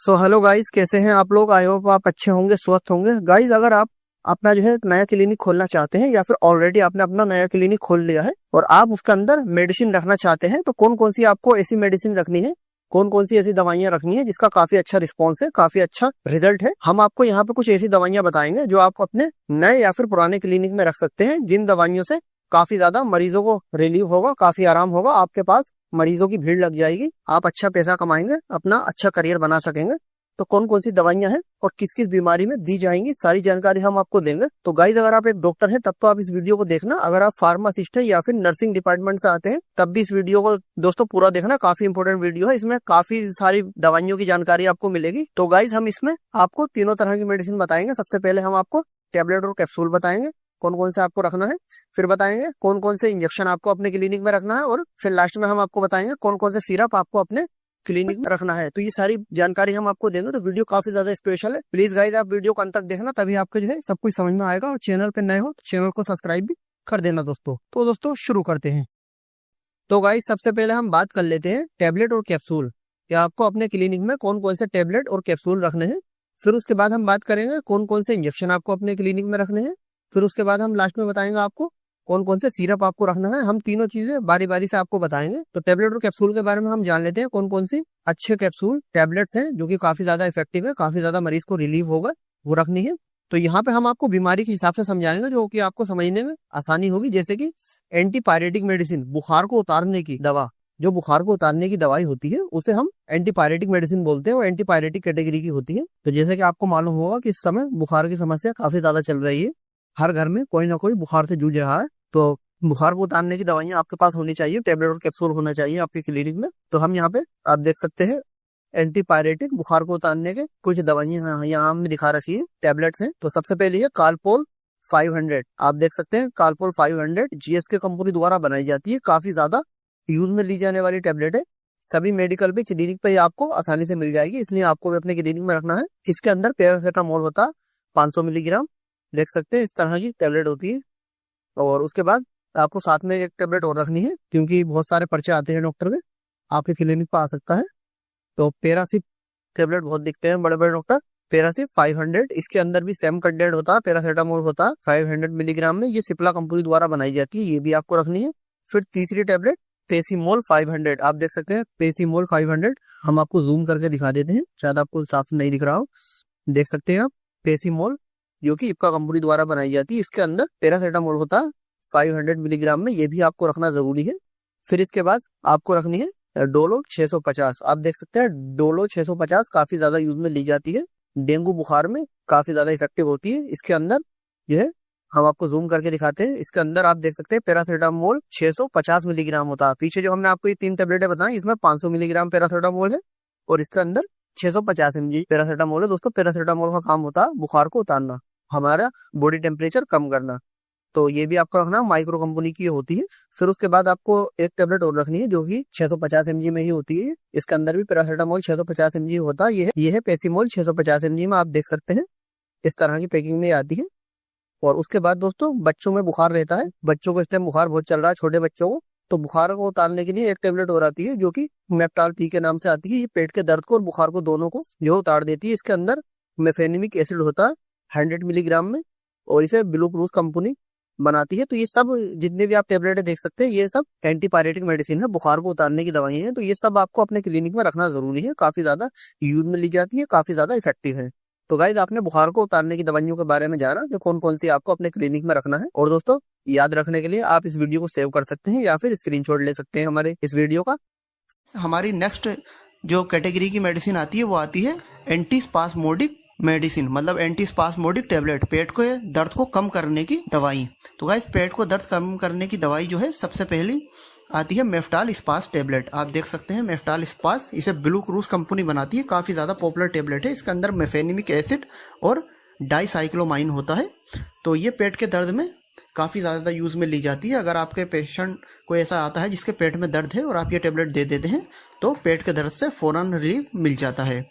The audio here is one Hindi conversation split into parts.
सो हेलो गाइस, कैसे हैं आप लोग। आई होप आप अच्छे होंगे, स्वस्थ होंगे। गाइस, अगर आप अपना जो है एक नया क्लिनिक खोलना चाहते हैं या फिर ऑलरेडी आपने अपना नया क्लिनिक खोल लिया है और आप उसके अंदर मेडिसिन रखना चाहते हैं, तो कौन कौन सी आपको ऐसी मेडिसिन रखनी है, कौन कौन सी ऐसी दवाइयां रखनी है जिसका काफी अच्छा रिस्पॉन्स है, काफी अच्छा रिजल्ट है, हम आपको यहाँ पे कुछ ऐसी दवाइयां बताएंगे जो आप अपने नए या फिर पुराने क्लिनिक में रख सकते हैं, जिन दवाइयों से काफी ज्यादा मरीजों को रिलीफ होगा, काफी आराम होगा, आपके पास मरीजों की भीड़ लग जाएगी, आप अच्छा पैसा कमाएंगे, अपना अच्छा करियर बना सकेंगे। तो कौन कौन सी दवाइयां हैं और किस किस बीमारी में दी जाएंगी, सारी जानकारी हम आपको देंगे। तो गाइज, अगर आप एक डॉक्टर हैं तब तो आप इस वीडियो को देखना, अगर आप फार्मासिस्ट हैं या फिर नर्सिंग डिपार्टमेंट से आते हैं तब भी इस वीडियो को दोस्तों पूरा देखना, काफी इंपॉर्टेंट वीडियो है, इसमें काफी सारी दवाइयों की जानकारी आपको मिलेगी। तो गाइज, हम इसमें आपको तीनों तरह की मेडिसिन बताएंगे। सबसे पहले हम आपको टेबलेट और कैप्सूल बताएंगे, कौन कौन से आपको रखना है, फिर बताएंगे कौन कौन से इंजेक्शन आपको अपने क्लिनिक में रखना है, और फिर लास्ट में हम आपको बताएंगे कौन कौन से सिरप आपको अपने क्लिनिक में रखना है। तो ये सारी जानकारी हम आपको देंगे, तो वीडियो काफी ज्यादा स्पेशल है। प्लीज गाइस, आप वीडियो को अंत तक देखना, तभी आपको जो है सब कुछ समझ में आएगा। और चैनल पे नए हो तो चैनल को सब्सक्राइब भी कर देना दोस्तों। तो दोस्तों शुरू करते हैं। तो गाइस, सबसे पहले हम बात कर लेते हैं टेबलेट और कैप्सूल, कि आपको अपने क्लिनिक में कौन कौन से टेबलेट और कैप्सूल रखने हैं। फिर उसके बाद हम बात करेंगे कौन कौन से इंजेक्शन आपको अपने क्लिनिक में रखने हैं। फिर उसके बाद हम लास्ट में बताएंगे आपको कौन कौन से सिरप आपको रखना है। हम तीनों चीजें बारी बारी से आपको बताएंगे। तो टेबलेट और कैप्सूल के बारे में हम जान लेते हैं, कौन कौन सी अच्छे कैप्सूल टैबलेट्स हैं जो कि काफी ज्यादा इफेक्टिव है, काफी ज्यादा मरीज को रिलीफ होगा, वो रखनी है। तो यहाँ पे हम आपको बीमारी के हिसाब से समझाएंगे जो कि आपको समझने में आसानी होगी। जैसे कि एंटीपायरेटिक मेडिसिन, बुखार को उतारने की दवा, जो बुखार को उतारने की दवाई होती है उसे हम एंटीपायरेटिक मेडिसिन बोलते हैं, और एंटीपायरेटिक कैटेगरी की होती है। तो जैसे कि आपको मालूम होगा कि इस समय बुखार की समस्या काफी ज्यादा चल रही है, हर घर में कोई ना कोई बुखार से जूझ रहा है। तो बुखार को उतारने की दवाइयां आपके पास होनी चाहिए, टेबलेट और कैप्सूल होना चाहिए आपके क्लिनिक में। तो हम यहाँ पे आप देख सकते हैं एंटीपायरेटिक बुखार को उतारने के कुछ दवाइयां यहाँ हमने दिखा रखी है, टैबलेट्स हैं। तो सबसे पहले है कालपोल 500। आप देख सकते हैं कालपोल 500 जीएसके कंपनी द्वारा बनाई जाती है, काफी ज्यादा यूज में ली जाने वाली टैबलेट है। सभी मेडिकल पे, क्लिनिक पे आपको आसानी से मिल जाएगी, इसलिए आपको भी अपने क्लिनिक में रखना है। इसके अंदर पैरासीटामोल होता है 500 मिलीग्राम, देख सकते हैं इस तरह की टैबलेट होती है। और उसके बाद आपको साथ में एक टेबलेट और रखनी है, क्योंकि बहुत सारे पर्चे आते हैं डॉक्टर के, आपके क्लिनिक पर आ सकता है। तो पैरासिप टेबलेट बहुत दिखते हैं बड़े बड़े डॉक्टर, पैरासिप 500, इसके अंदर भी सेम कंटेंट होता है, पैरासीटामोल होता है 500 मिलीग्राम में, ये सिप्ला कंपनी द्वारा बनाई जाती है, ये भी आपको रखनी है। फिर तीसरी टेबलेट पेसीमोल 500, आप देख सकते हैं पेसीमोल 500, हम आपको जूम करके दिखा देते हैं, शायद आपको साफ नहीं दिख रहा हो, देख सकते हैं आप पेसीमोल, जो कि इप्का कंपनी द्वारा बनाई जाती है। इसके अंदर पैरासीटामोल होता है 500 मिलीग्राम में, ये भी आपको रखना जरूरी है। फिर इसके बाद आपको रखनी है डोलो 650, आप देख सकते हैं डोलो 650 काफी ज्यादा यूज में ली जाती है, डेंगू बुखार में काफी ज्यादा इफेक्टिव होती है। इसके अंदर जो है हम आपको जूम करके दिखाते हैं, इसके अंदर आप देख सकते हैं पैरासीटामोल 650 मिलीग्राम होता है। पीछे जो हमने आपको ये 3 टेबलेटें बताई, इसमें 500 मिलीग्राम पैरासीटामोल है और इसके अंदर 650 mg पैरासीटामोल है। दोस्तों, पैरासीटामोल का काम होता है बुखार को उतारना, हमारा बॉडी टेम्परेचर कम करना, तो ये भी आपको रखना, माइक्रो कंपनी की होती है। फिर उसके बाद आपको एक टेबलेट और रखनी है जो कि 650 mg में ही होती है, इसके अंदर भी पैरासीटामोल 650 mg होता है, ये है पेसीमोल 650 mg में, आप देख सकते हैं इस तरह की पैकिंग में आती है। और उसके बाद दोस्तों, बच्चों में बुखार रहता है, बच्चों को इस टाइम बुखार बहुत चल रहा है, छोटे बच्चों को, तो बुखार को उतारने के लिए एक टेबलेट और आती है जो कि मेप्टाल पी के नाम से आती है, ये पेट के दर्द को और बुखार को दोनों को जो उतार देती है। इसके अंदर मेफेनिमिक एसिड होता है 100 मिलीग्राम में, और इसे ब्लू क्रूज कंपनी बनाती है। तो ये सब जितने भी आप टेबलेट देख सकते हैं, ये सब एंटीपायरेटिक मेडिसिन है, बुखार को उतारने की दवाई है। तो ये सब आपको अपने क्लिनिक में रखना जरूरी है, काफी ज्यादा यूज में ली जाती है, काफी ज्यादा इफेक्टिव है। तो गाइज, आपने बुखार को उतारने की दवाइयों के बारे में जाना, जो कौन कौन सी आपको अपने क्लिनिक में रखना है। और दोस्तों, याद रखने के लिए आप इस वीडियो को सेव कर सकते हैं या फिर स्क्रीनशॉट ले सकते हैं हमारे इस वीडियो का। हमारी नेक्स्ट जो कैटेगरी की मेडिसिन आती है वो आती है एंटीस्पास्मोडिक मेडिसिन, मतलब एंटीस्पास्मोडिक टैबलेट, पेट को दर्द को कम करने की दवाई। तो गाइस, पेट को दर्द कम करने की दवाई जो है सबसे पहली आती है मेफ्टाल स्पास टैबलेट, आप देख सकते हैं मेफ्टाल स्पास, इसे ब्लू क्रूज कंपनी बनाती है, काफ़ी ज़्यादा पॉपुलर टैबलेट है। इसके अंदर मेफेनिमिक एसिड और डाइसाइक्लोमाइन होता है। तो ये पेट के दर्द में काफ़ी ज़्यादा यूज़ में ली जाती है। अगर आपके पेशेंट को ऐसा आता है जिसके पेट में दर्द है और आप ये टैबलेट दे देते हैं तो पेट के दर्द से फ़ौरन रिलीफ मिल जाता है।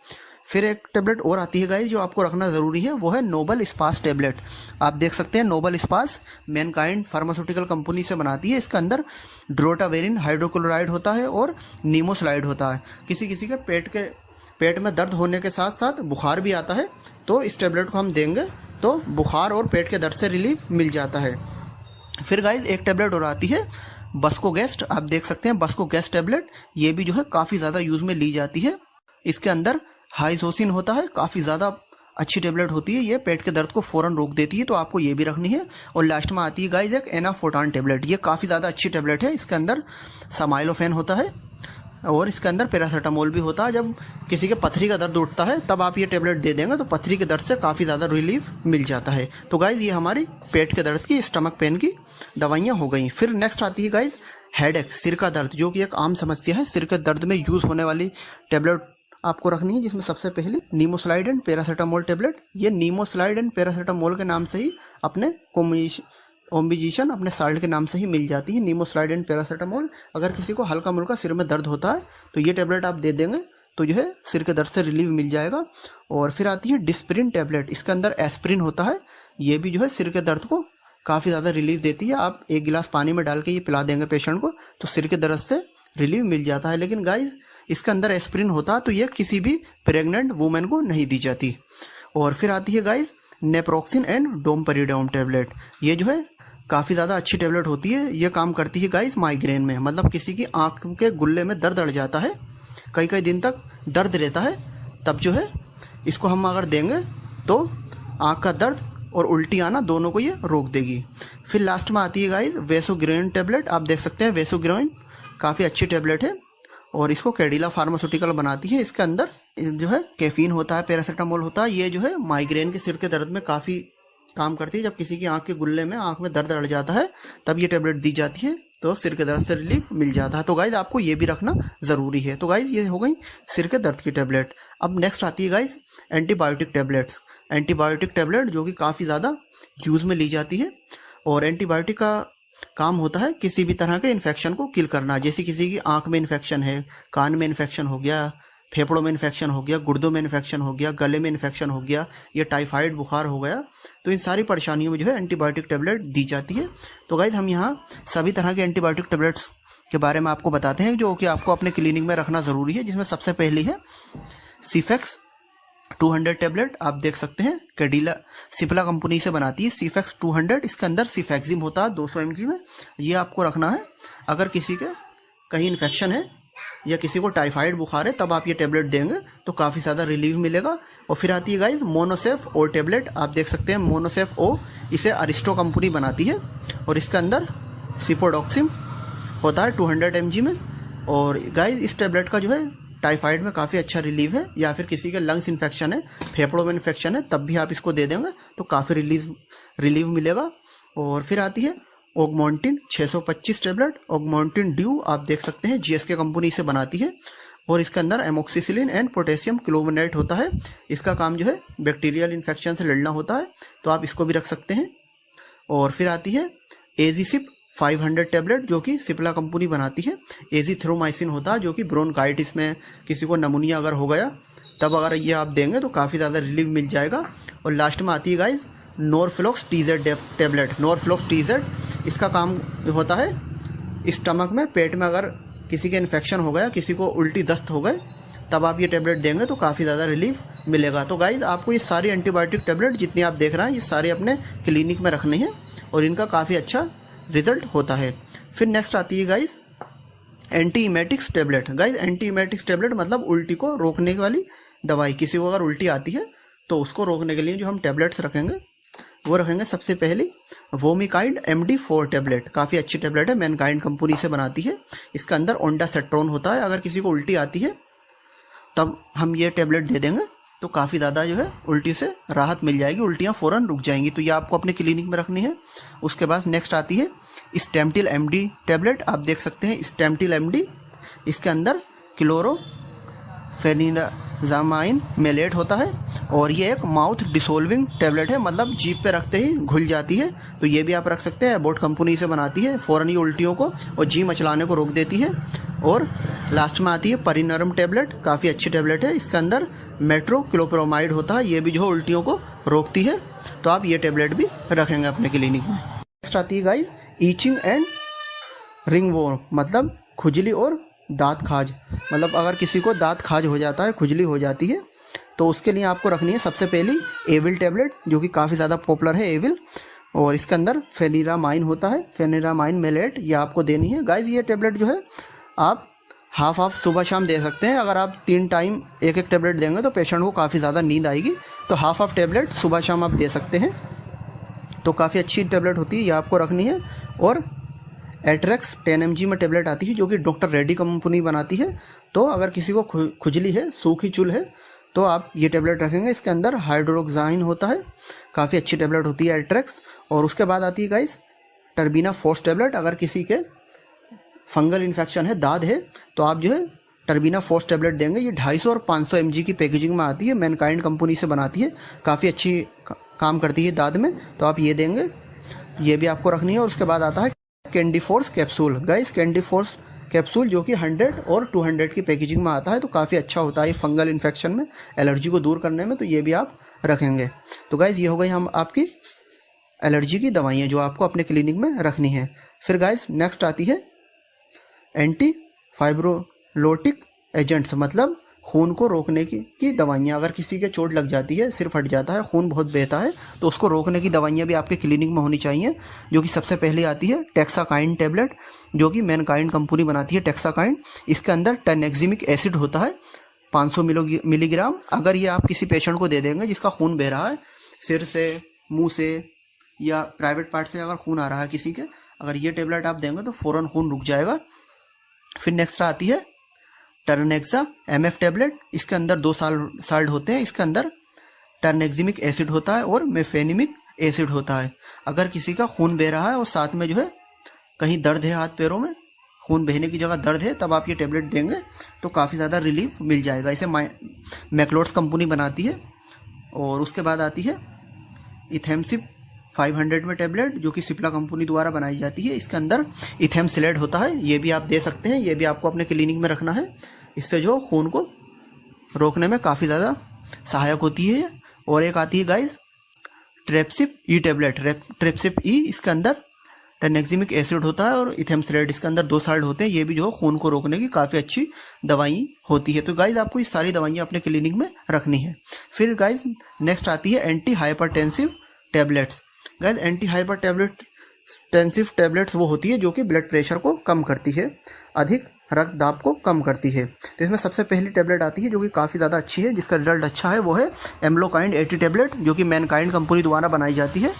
फिर एक टेबलेट और आती है गाइस जो आपको रखना ज़रूरी है, वो है नोबल स्पास टेबलेट, आप देख सकते हैं नोबल स्पास मैनकाइंड फार्मास्यूटिकल कंपनी से बनाती है। इसके अंदर ड्रोटावेरिन हाइड्रोक्लोराइड होता है और नीमोसलाइड होता है। किसी किसी के पेट में दर्द होने के साथ साथ बुखार भी आता है, तो इस टेबलेट को हम देंगे तो बुखार और पेट के दर्द से रिलीफ मिल जाता है। फिर गाइज एक टेबलेट और आती है बस्कोगेस्ट, आप देख सकते हैं बस्कोगेस्ट टेबलेट, ये भी जो है काफ़ी ज़्यादा यूज़ में ली जाती है। इसके अंदर हाइजोसिन होता है, काफ़ी ज़्यादा अच्छी टेबलेट होती है, ये पेट के दर्द को फ़ौरन रोक देती है, तो आपको ये भी रखनी है। और लास्ट में आती है गाइज एक एनाफोर्टान टेबलेट, ये काफ़ी ज़्यादा अच्छी टेबलेट है। इसके अंदर समाइलोफेन होता है और इसके अंदर पैरासीटामोल भी होता है। जब किसी के पथरी का दर्द उठता है तब आप ये टेबलेट दे देंगे तो पथरी के दर्द से काफ़ी ज़्यादा रिलीफ मिल जाता है। तो गाइज़ ये हमारी पेट के दर्द की, स्टमक पेन की दवाइयाँ हो गई। फिर नेक्स्ट आती है गाइज़ हेडेक, सिर का दर्द, जो कि एक आम समस्या है। सिर के दर्द में यूज़ होने वाली टेबलेट आपको रखनी है, जिसमें सबसे पहली नीमोस्लाइड एंड पैरासीटामोल टेबलेट। ये नीमोस्लाइड एंड पैरासीटामोल के नाम से ही अपने कॉम्बिनेशन अपने साल्ट के नाम से ही मिल जाती है, नीमोस्लाइड एंड पैरासीटामोल। अगर किसी को हल्का मुल्का सिर में दर्द होता है तो ये टेबलेट आप दे देंगे तो जो है सिर के दर्द से रिलीफ मिल जाएगा। और फिर आती है डिस्प्रिन टेबलेट, इसके अंदर एस्प्रिन होता है, ये भी जो है सिर के दर्द को काफ़ी ज़्यादा रिलीफ देती है। आप 1 गिलास पानी में डाल के ये पिला देंगे पेशेंट को तो सिर के दर्द से रिलीफ मिल जाता है। लेकिन गाइज इसके अंदर एस्प्रिन होता है तो ये किसी भी प्रेग्नेंट वुमेन को नहीं दी जाती। और फिर आती है guys naproxen and domperidone tablet, ये जो है काफ़ी ज़्यादा अच्छी टेबलेट होती है। ये काम करती है गाइस माइग्रेन में, मतलब किसी की आँख के गुल्ले में दर्द अड़ जाता है, कई कई दिन तक दर्द रहता है, तब जो है इसको हम अगर देंगे तो आँख का दर्द और उल्टी आना दोनों को ये रोक देगी। फिर लास्ट में आती है गाइस वेसोग्रेन टेबलेट, आप देख सकते हैं वेसोग्रेन काफ़ी अच्छी टेबलेट है और इसको कैडिला फार्मास्यूटिकल बनाती है। इसके अंदर जो है कैफीन होता है, पैरासीटामोल होता है, ये जो है माइग्रेन के सिर के दर्द में काफ़ी काम करती है। जब किसी की आंख के गुल्ले में आंख में दर्द अड़ जाता है तब ये टेबलेट दी जाती है तो सिर के दर्द से रिलीफ मिल जाता है। तो गाइज आपको ये भी रखना ज़रूरी है। तो गाइज ये हो गई सिर के दर्द की टेबलेट। अब नेक्स्ट आती है guys antibiotic tablets. Antibiotic tablet जो कि काफ़ी ज़्यादा यूज़ में ली जाती है और एंटीबायोटिक का काम होता है किसी भी तरह के इन्फेक्शन को किल करना। जैसे किसी की आंख में इन्फेक्शन है, कान में इन्फेक्शन हो गया, फेफड़ों में इन्फेक्शन हो गया, गुर्दों में इन्फेक्शन हो गया, गले में इन्फेक्शन हो गया, या टाइफाइड बुखार हो गया, तो इन सारी परेशानियों में जो है एंटीबायोटिक टेबलेट दी जाती है। तो गाइज हम यहाँ सभी तरह के एंटीबायोटिक टेबलेट्स के बारे में आपको बताते हैं जो कि आपको अपने क्लिनिक में रखना ज़रूरी है। जिसमें सबसे पहली है सीफेक्स 200 टेबलेट, आप देख सकते हैं कैडिला सिप्ला कंपनी से बनाती है सीफेक्स 200। इसके अंदर सीफेक्सिम होता है 200 mg में, ये आपको रखना है। अगर किसी के कहीं इन्फेक्शन है या किसी को टाइफाइड बुखार है तब आप ये टेबलेट देंगे तो काफ़ी ज़्यादा रिलीफ मिलेगा। और फिर आती है गाइज मोनोसेफ ओ टेबलेट, आप देख सकते हैं मोनोसेफ ओ, इसे अरिस्टो कंपनी बनाती है और इसके अंदर सिपोडॉक्सिम होता है 200 mg में। और गाइज इस टेबलेट का जो है टाइफाइड में काफ़ी अच्छा रिलीफ है, या फिर किसी के लंग्स इन्फेक्शन है, फेफड़ों में इन्फेक्शन है, तब भी आप इसको दे देंगे तो काफ़ी रिलीफ मिलेगा। और फिर आती है ऑगमेंटिन 625 टेबलेट, ऑगमेंटिन ड्यू, आप देख सकते हैं जीएसके कंपनी से बनाती है और इसके अंदर एमोक्सिसिलिन एंड पोटेशियम क्लोमेनेट होता है। इसका काम जो है बैक्टीरियल इन्फेक्शन से लड़ना होता है, तो आप इसको भी रख सकते हैं। और फिर आती है एजीसिप 500 टेबलेट जो कि सिप्ला कंपनी बनाती है। एजीथ्रोमाइसिन होता है जो कि ब्रोंकाइटिस में किसी को नमूनिया अगर हो गया तब अगर ये आप देंगे तो काफ़ी ज़्यादा रिलीफ मिल जाएगा। और लास्ट में आती है गाइज नॉरफ्लॉक्स टीजेड टेबलेट, नॉरफ्लॉक्स टीजेड, इसका काम होता है स्टमक में, पेट में अगर किसी के इन्फेक्शन हो गया, किसी को उल्टी दस्त हो गए, तब आप ये टेबलेट देंगे तो काफ़ी ज़्यादा रिलीफ मिलेगा। तो गाइज़ आपको ये सारी एंटीबायोटिक टेबलेट जितनी आप देख रहे हैं ये सारे अपने क्लिनिक में रखने हैं और इनका काफ़ी अच्छा रिजल्ट होता है। फिर नेक्स्ट आती है guys anti emetics tablet. Guys anti emetics tablet मतलब उल्टी को रोकने वाली दवाई। किसी को अगर उल्टी आती है तो उसको रोकने के लिए जो हम टेबलेट्स रखेंगे वो रखेंगे सबसे पहली वोमिकाइड MD4 टेबलेट, काफ़ी अच्छी टेबलेट है, मैनकाइंड कंपनी से बनाती है। इसके अंदर ओंडासेट्रोन होता है, अगर किसी को उल्टी आती है तब हम ये टेबलेट दे देंगे तो काफ़ी ज़्यादा जो है उल्टी से राहत मिल जाएगी, उल्टियाँ फ़ौरन रुक जाएंगी। तो ये आपको अपने क्लिनिक में रखनी है। उसके बाद नेक्स्ट आती है स्टेमटिल MD टेबलेट, आप देख सकते हैं स्टेमटिल MD, इसके अंदर क्लोरोफेनिराज़ामाइन मेलेट होता है और ये एक माउथ डिसोल्विंग टेबलेट है, मतलब जीभ पे रखते ही घुल जाती है। तो ये भी आप रख सकते हैं, एबॉट कंपनी से बनाती है, फ़ौरन ये उल्टियों को और जी मचलाने को रोक देती है। और लास्ट में आती है परिनरम टेबलेट, काफ़ी अच्छी टेबलेट है, इसके अंदर मेट्रोक्लोप्रोमाइड होता है, ये भी जो उल्टियों को रोकती है, तो आप ये टेबलेट भी रखेंगे अपने क्लिनिक में। नेक्स्ट आती है गाइस ईचिंग एंड रिंगवॉर्म, मतलब खुजली और दांत खाज, मतलब अगर किसी को दांत खाज हो जाता है, खुजली हो जाती है, तो उसके लिए आपको रखनी है सबसे पहली एविल टेबलेट, जो कि काफ़ी ज़्यादा पॉपुलर है एविल, और इसके अंदर फेनिरामाइन होता है, फेनिरामाइन मेलेट, ये आपको देनी है। गाइज ये टेबलेट जो है आप हाफ सुबह शाम दे सकते हैं। अगर आप 3 टाइम एक टेबलेट देंगे तो पेशेंट को काफ़ी ज़्यादा नींद आएगी, तो हाफ टेबलेट सुबह शाम आप दे सकते हैं। तो काफ़ी अच्छी टेबलेट होती है, ये आपको रखनी है। और एट्रेक्स 10 mg में टेबलेट आती है, जो कि डॉक्टर रेड्डी कंपनी बनाती है। तो अगर किसी को खुजली है, सूखी चुल है, तो आप ये टेबलेट रखेंगे। इसके अंदर हाइड्रोक्साइन होता है, काफ़ी अच्छी टेबलेट होती है एट्रेक्स। और उसके बाद आती है गाइस टर्बिना फोर्स टेबलेट। अगर किसी के फंगल इन्फेक्शन है, दाद है, तो आप जो है टर्बिना फोर्स टेबलेट देंगे। ये 250 और 500 mg की पैकेजिंग में आती है, मैनकाइंड कंपनी से बनाती है, काफ़ी अच्छी काम करती है दाद में, तो आप ये देंगे, ये भी आपको रखनी है। और उसके बाद आता है candy force capsule. Guys candy force capsule जो कि 100 और 200 की पैकेजिंग में आता है, तो काफ़ी अच्छा होता है फंगल इन्फेक्शन में, एलर्जी को दूर करने में, तो ये भी आप रखेंगे। तो गाइस ये हो गई हम आपकी एलर्जी की दवाइयाँ जो आपको अपने क्लिनिक में रखनी है। फिर गाइस नेक्स्ट आती है एंटी फाइब्रोलोटिक एजेंट्स, मतलब खून को रोकने की दवाइयाँ। अगर किसी के चोट लग जाती है, सिर फट जाता है, खून बहुत बहता है, तो उसको रोकने की दवाइयाँ भी आपके क्लिनिक में होनी चाहिए। जो कि सबसे पहले आती है टेक्साकाइन टेबलेट, जो कि मैनकाइंड कंपनी बनाती है टेक्साकाइन। इसके अंदर टेनेक्जिमिक एसिड होता है 500 मिलीग्राम। अगर ये आप किसी पेशेंट को दे देंगे जिसका खून बह रहा है, सिर से, मुँह से या प्राइवेट पार्ट से अगर खून आ रहा है किसी के, अगर ये टेबलेट आप देंगे तो फ़ौरन खून रुक जाएगा। फिर नेक्स्ट आती है टर्नेक्सा MF टेबलेट। इसके अंदर 2 साल्ट होते हैं। इसके अंदर टर्नेक्जिमिक एसिड होता है और मेफेनिमिक एसिड होता है। अगर किसी का खून बह रहा है और साथ में जो है कहीं दर्द है, हाथ पैरों में खून बहने की जगह दर्द है, तब आप ये टेबलेट देंगे तो काफ़ी ज़्यादा रिलीफ मिल जाएगा। इसे मैक्लोड्स कंपनी बनाती है। और उसके बाद आती है इथेमसिप 500 में टेबलेट, जो कि सिप्ला कंपनी द्वारा बनाई जाती है। इसके अंदर इथेमसिलेट होता है, ये भी आप दे सकते हैं, ये भी आपको अपने क्लिनिक में रखना है। इससे जो खून को रोकने में काफ़ी ज़्यादा सहायक होती है। और एक आती है गाइस ट्रेप्सिप ई टेबलेट, ट्रेप्सिप ई। इसके अंदर टेनेक्जिमिक एसिड होता है और इथेमसिलेट, इसके अंदर 2 साल्ट होते हैं। ये भी जो खून को रोकने की काफ़ी अच्छी दवाई होती है। तो गाइज आपको ये सारी दवाइयाँ अपने क्लिनिक में रखनी है। फिर गाइज नेक्स्ट आती है anti hypertensive tablets. Guys anti hypertensive tablets वो होती है जो कि ब्लड प्रेशर को कम करती है, अधिक रक्त दाब को कम करती है। तो इसमें सबसे पहली टेबलेट आती है जो कि काफ़ी ज़्यादा अच्छी है, जिसका रिजल्ट अच्छा है, वो है एम्लोकाइंड 80 टेबलेट, जो कि मैनकाइंड कंपनी द्वारा बनाई जाती है।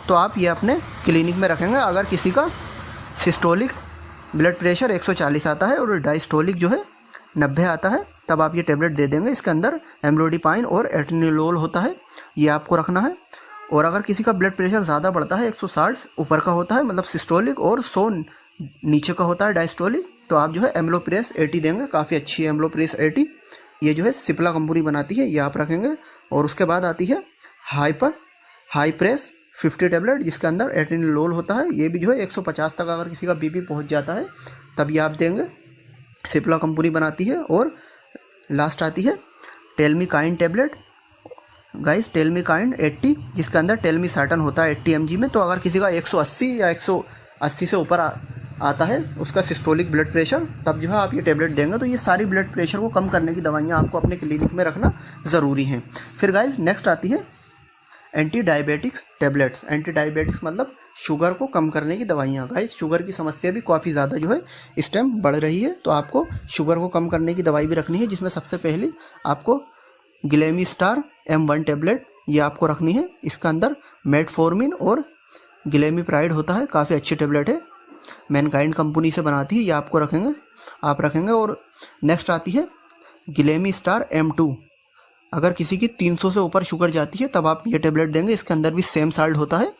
तो आप ये अपने क्लिनिक में रखेंगे। अगर किसी का सिस्टोलिक ब्लड प्रेशर 140 आता है और डायस्टोलिक जो है 90 आता है, तब आप ये टेबलेट दे देंगे। इसके अंदर एम्लोडिपाइन और एटेनिलोल होता है, ये आपको रखना है। और अगर किसी का ब्लड प्रेशर ज़्यादा बढ़ता है, 160 ऊपर का होता है मतलब सिस्टोलिक, और 100 नीचे का होता है डायस्टोलिक, तो आप जो है एम्लोप्रेस 80 देंगे। काफ़ी अच्छी है एम्लोप्रेस 80, ये जो है सिप्ला कंपनी बनाती है, ये आप रखेंगे। और उसके बाद आती है हाईप्रेस 50 टेबलेट, जिसके अंदर एटेनिलोल होता है। ये भी जो है 150 तक अगर किसी का बीपी पहुंच जाता है तब ये आप देंगे, सिप्ला कंपनी बनाती है। और लास्ट आती है टेलमिकाइन टेबलेट। गाइस टेलमिकाइन 80, जिसके अंदर टेलमिसाटन होता है 80 mg में। तो अगर किसी का 180 या 180 से ऊपर आता है उसका सिस्टोलिक ब्लड प्रेशर, तब जो है आप ये टेबलेट देंगे। तो ये सारी ब्लड प्रेशर को कम करने की दवाइयाँ आपको अपने क्लिनिक में रखना ज़रूरी हैं। फिर गाइस नेक्स्ट आती है anti diabetics tablets. Anti diabetics मतलब शुगर को कम करने की दवाइयाँ। गाइस शुगर की समस्या भी काफ़ी ज़्यादा जो है इस टाइम बढ़ रही है, तो आपको शुगर को कम करने की दवाई भी रखनी है, जिसमें सबसे पहले आपको ग्लेमिस्टार M1 टेबलेट, ये आपको रखनी है। इसका अंदर मेटफॉर्मिन और ग्लेमिप्राइड होता है, काफ़ी अच्छी टेबलेट है, मैनकाइंड कंपनी से बनाती है, ये आपको आप रखेंगे। और नेक्स्ट आती है ग्लेमिस्टार M2। अगर किसी की 300 से ऊपर शुगर जाती है तब आप ये टेबलेट देंगे, इसके अंदर भी सेम साल्ट होता है।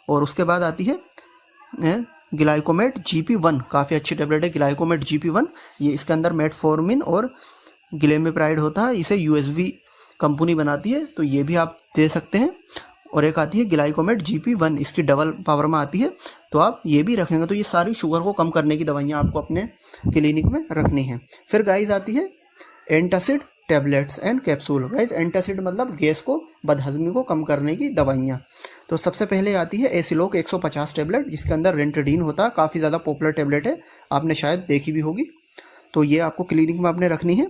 और उसके बाद आती है ग्लाइकोमेट GP1, काफ़ी अच्छी टेबलेट है ग्लाइकोमेट GP1, ये इसके अंदर मेटफॉर्मिन और ग्लेमिप्राइड होता है, इसे USV कंपनी बनाती है, तो ये भी आप दे सकते हैं। और एक आती है ग्लाइकोमेट GP1, इसकी डबल पावर में आती है, तो आप ये भी रखेंगे। तो ये सारी शुगर को कम करने की दवाइयाँ आपको अपने क्लिनिक में रखनी है। फिर गाइस आती है antacid tablets and capsule. Guys antacid मतलब गैस को, बदहजमी को कम करने की दवाइयाँ। तो सबसे पहले आती है एसिलोक 150 टैबलेट, जिसके अंदर रेंटडीन होता है, काफ़ी ज़्यादा पॉपुलर टैबलेट है, आपने शायद देखी भी होगी। तो ये आपको क्लिनिक में अपने रखनी है।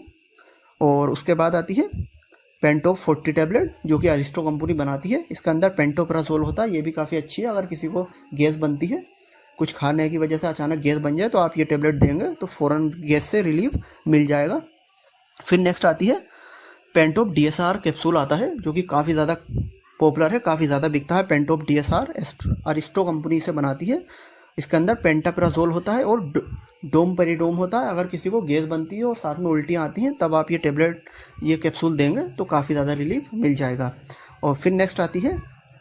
और उसके बाद आती है पेंटोप 40 टैबलेट, जो कि अरिस्टो कंपनी बनाती है। इसके अंदर पेंटोप्राजोल होता है, ये भी काफ़ी अच्छी है। अगर किसी को गैस बनती है, कुछ खाने की वजह से अचानक गैस बन जाए, तो आप ये टैबलेट देंगे तो फ़ौरन गैस से रिलीफ मिल जाएगा। फिर नेक्स्ट आती है पेंटोप DSR कैप्सूल आता है, जो कि काफ़ी ज़्यादा पॉपुलर है, काफ़ी ज़्यादा बिकता है। पेंटोप DSR अरिस्टो कंपनी से बनाती है। इसके अंदर पेंटाप्राजोल होता है और डोमपेरिडोम होता है। अगर किसी को गैस बनती है और साथ में उल्टियाँ आती हैं, तब आप ये टैबलेट, ये कैप्सूल देंगे तो काफ़ी ज़्यादा रिलीफ मिल जाएगा। और फिर नेक्स्ट आती है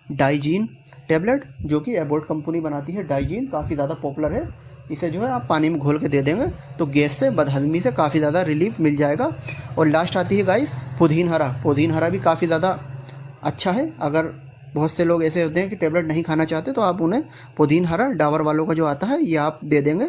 डाइजीन टैबलेट, जो कि एबॉट कंपनी बनाती है। डाइजीन काफ़ी ज़्यादा पॉपुलर है। इसे जो है आप पानी में घोल के दे देंगे तो गैस से, बदहज़मी से काफ़ी ज़्यादा रिलीफ मिल जाएगा। और लास्ट आती है गाइस पुदीन हरा। पुदीन हरा भी काफ़ी ज़्यादा अच्छा है। अगर बहुत से लोग ऐसे होते हैं कि टैबलेट नहीं खाना चाहते, तो आप उन्हें पुदीन हरा डाबर वालों का जो आता है, ये आप दे देंगे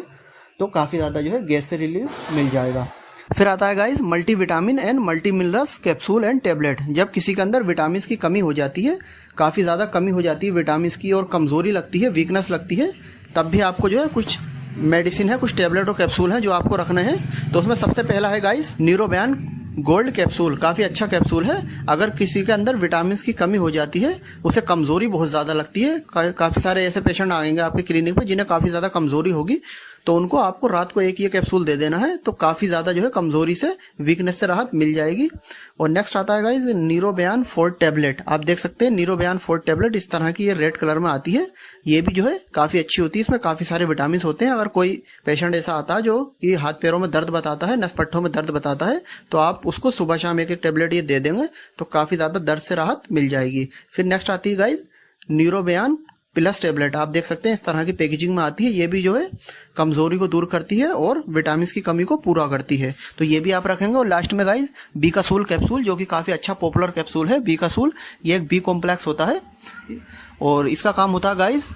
तो काफ़ी ज़्यादा जो है गैस से रिलीफ मिल जाएगा। फिर आता है guys multi vitamin and multi minerals capsule and tablet. जब किसी के अंदर विटामिन की कमी हो जाती है, काफ़ी ज़्यादा कमी हो जाती है विटामिन की, और कमज़ोरी लगती है, वीकनेस लगती है, तब भी आपको जो है कुछ मेडिसिन है, कुछ टैबलेट और कैप्सूल हैं जो आपको रखना है। तो उसमें सबसे पहला है गाइस न्यूरोबैन गोल्ड कैप्सूल। काफ़ी अच्छा कैप्सूल है। अगर किसी के अंदर विटामिन की कमी हो जाती है, उसे कमज़ोरी बहुत ज़्यादा लगती है, काफ़ी सारे ऐसे पेशेंट आएंगे आपके क्लिनिक पे जिन्हें काफ़ी ज़्यादा कमज़ोरी होगी, तो उनको आपको रात को एक ये कैप्सूल दे देना है, तो काफ़ी ज़्यादा जो है कमज़ोरी से, वीकनेस से राहत मिल जाएगी। और नेक्स्ट आता है गाइस नीरोबयान 4 टैबलेट। आप देख सकते हैं नीरोबयान 4 टैबलेट इस तरह की, ये रेड कलर में आती है। ये भी जो है काफ़ी अच्छी होती है, इसमें काफ़ी सारे विटामिन होते हैं। अगर कोई पेशेंट ऐसा आता है जो कि हाथ पैरों में दर्द बताता है, नस पट्टों में दर्द बताता है, तो आप उसको सुबह शाम एक एक टैबलेट ये दे देंगे तो काफ़ी ज़्यादा दर्द से राहत मिल जाएगी। फिर नेक्स्ट आती है गाइस न्यूरोबयान प्लस टैबलेट। आप देख सकते हैं इस तरह की पैकेजिंग में आती है। ये भी जो है कमजोरी को दूर करती है और विटामिन की कमी को पूरा करती है, तो ये भी आप रखेंगे। और लास्ट में गाइस बीकासूल कैप्सूल, जो कि काफ़ी अच्छा पॉपुलर कैप्सूल है। बीकासूल ये एक बी कॉम्प्लेक्स होता है और इसका काम होता है गाइस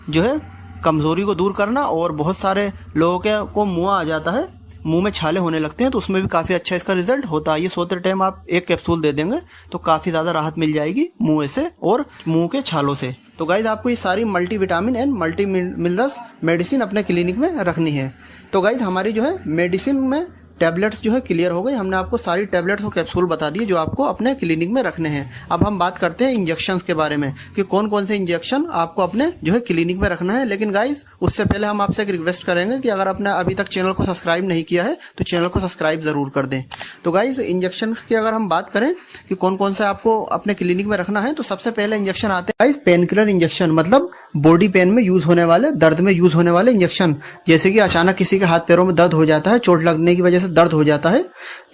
जो है कमजोरी को दूर करना। और बहुत सारे लोगों के को मुँह आ जाता है, मुंह में छाले होने लगते हैं, तो उसमें भी काफ़ी अच्छा इसका रिजल्ट होता है। ये सोते टाइम आप एक कैप्सूल दे देंगे तो काफ़ी ज़्यादा राहत मिल जाएगी मुंह से और मुंह के छालों से। तो गाइज आपको ये सारी multi vitamin and multi minerals medicine अपने क्लिनिक में रखनी है। तो गाइज हमारी जो है मेडिसिन में टैबलेट्स जो है क्लियर हो गई। हमने आपको सारी टैबलेट्स और कैप्सूल बता दिए जो आपको अपने क्लिनिक में रखने हैं। अब हम बात करते हैं इंजेक्शंस के बारे में कि कौन कौन से इंजेक्शन आपको अपने जो है क्लिनिक में रखना है। लेकिन गाइज उससे पहले हम आपसे एक रिक्वेस्ट करेंगे कि अगर आपने अभी तक चैनल को सब्सक्राइब नहीं किया है तो चैनल को सब्सक्राइब जरूर कर दें। तो गाइज इंजेक्शन की अगर हम बात करें कि कौन कौन से आपको अपने क्लिनिक में रखना है, तो सबसे पहले इंजेक्शन आते हैं गाइज पेन किलर इंजेक्शन, मतलब बॉडी पेन में यूज होने वाले, दर्द में यूज होने वाले इंजेक्शन। जैसे कि अचानक किसी के हाथ पैरों में दर्द हो जाता है, चोट लगने की वजह से दर्द हो जाता है,